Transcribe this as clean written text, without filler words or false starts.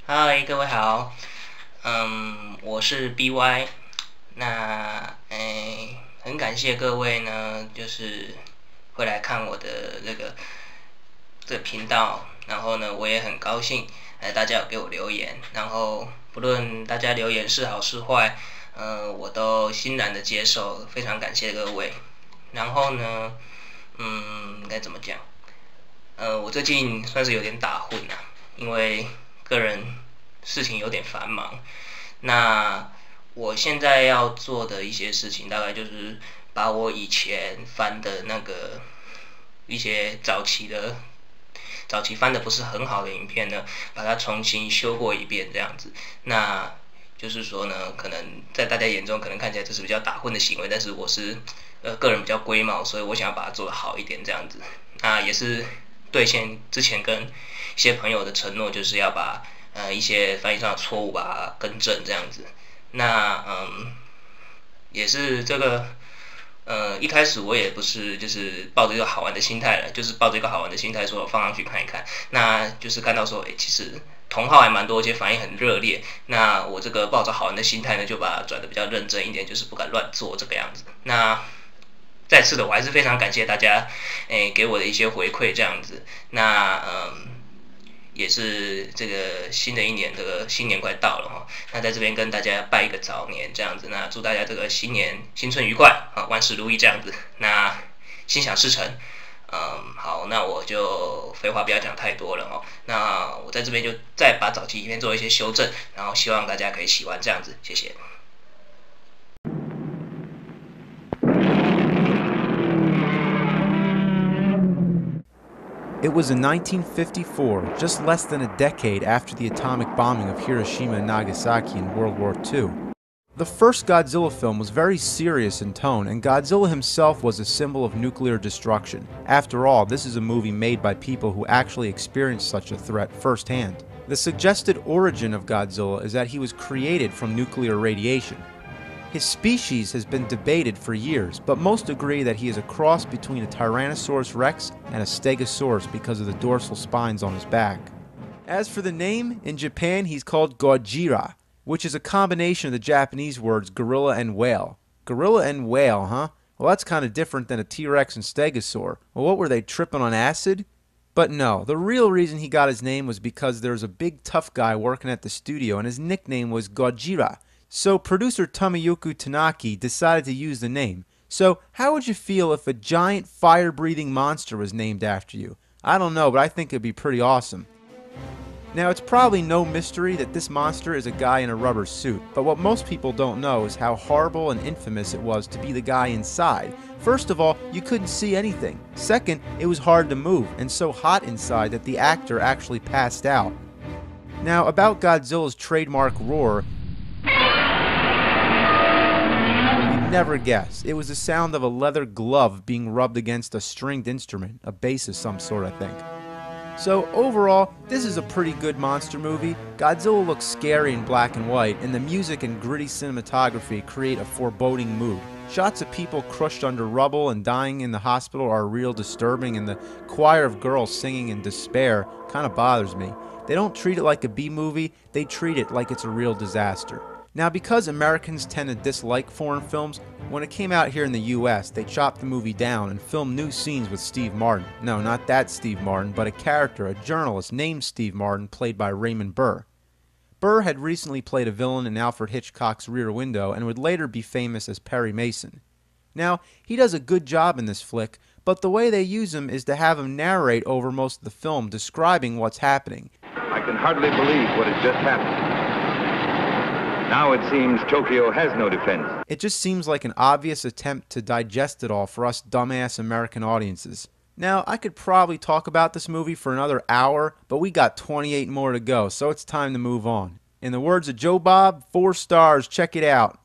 嗨，各位好，我是 BY，很感谢各位呢，就是会来看我的这个频道，然后呢，我也很高兴，大家有给我留言，然后不论大家留言是好是坏，我都欣然的接受，非常感谢各位。然后呢，该怎么讲？我最近算是有点打混啊，因为个人事情有点繁忙。那我现在要做的一些事情，大概就是把我以前翻的一些早期翻的不是很好的影片呢，把它重新修过一遍这样子。那就是说呢，可能在大家眼中可能看起来这是比较打混的行为，但是我是个人比较龟毛，所以我想要把它做得好一点这样子。那也是兑现之前跟一些朋友的承诺，就是要把一些翻译上的错误把它更正这样子。那也是这个一开始我也不是就是抱着一个好玩的心态了，就是抱着一个好玩的心态说放上去看一看，那就是看到说，其实同号还蛮多，而且反应很热烈。那我这个抱着好玩的心态呢，就把它转的比较认真一点，就是不敢乱做这个样子。那再次的，我还是非常感谢大家，给我的一些回馈这样子。那也是这个新的一年，这个新年快到了哈。那在这边跟大家拜一个早年这样子，那祝大家这个新年新春愉快啊，万事如意这样子。那心想事成。好，那我就废话不要讲太多了哦。那我在这边就再把早期影片做一些修正，然后希望大家可以喜欢这样子，谢谢。It was in 1954, just less than a decade after the atomic bombing of Hiroshima and Nagasaki in World War II. The first Godzilla film was very serious in tone, and Godzilla himself was a symbol of nuclear destruction. After all, this is a movie made by people who actually experienced such a threat firsthand. The suggested origin of Godzilla is that he was created from nuclear radiation. His species has been debated for years, but most agree that he is a cross between a Tyrannosaurus rex and a Stegosaurus because of the dorsal spines on his back. As for the name, in Japan he's called Gojira, which is a combination of the Japanese words gorilla and whale. Gorilla and whale, huh? Well, that's kind of different than a T-Rex and Stegosaur. Well, what were they, tripping on acid? But no, the real reason he got his name was because there was a big tough guy working at the studio and his nickname was Gojira. So producer Tomoyuki Tanaki decided to use the name. So how would you feel if a giant fire-breathing monster was named after you? I don't know, but I think it'd be pretty awesome. Now, it's probably no mystery that this monster is a guy in a rubber suit, but what most people don't know is how horrible and infamous it was to be the guy inside. First of all, you couldn't see anything. Second, it was hard to move, and so hot inside that the actor actually passed out. Now, about Godzilla's trademark roar, never guess. It was the sound of a leather glove being rubbed against a stringed instrument, a bass of some sort, I think. So overall, this is a pretty good monster movie. Godzilla looks scary in black and white, and the music and gritty cinematography create a foreboding mood. Shots of people crushed under rubble and dying in the hospital are real disturbing, and the choir of girls singing in despair kind of bothers me. They don't treat it like a B-movie, they treat it like it's a real disaster. Now, because Americans tend to dislike foreign films, when it came out here in the US, they chopped the movie down and filmed new scenes with Steve Martin. No, not that Steve Martin, but a character, a journalist named Steve Martin, played by Raymond Burr. Burr had recently played a villain in Alfred Hitchcock's Rear Window and would later be famous as Perry Mason. Now, he does a good job in this flick, but the way they use him is to have him narrate over most of the film, describing what's happening. I can hardly believe what has just happened. Now it seems Tokyo has no defense. It just seems like an obvious attempt to digest it all for us dumbass American audiences. Now, I could probably talk about this movie for another hour, but we got 28 more to go, so it's time to move on. In the words of Joe Bob, 4 stars, check it out.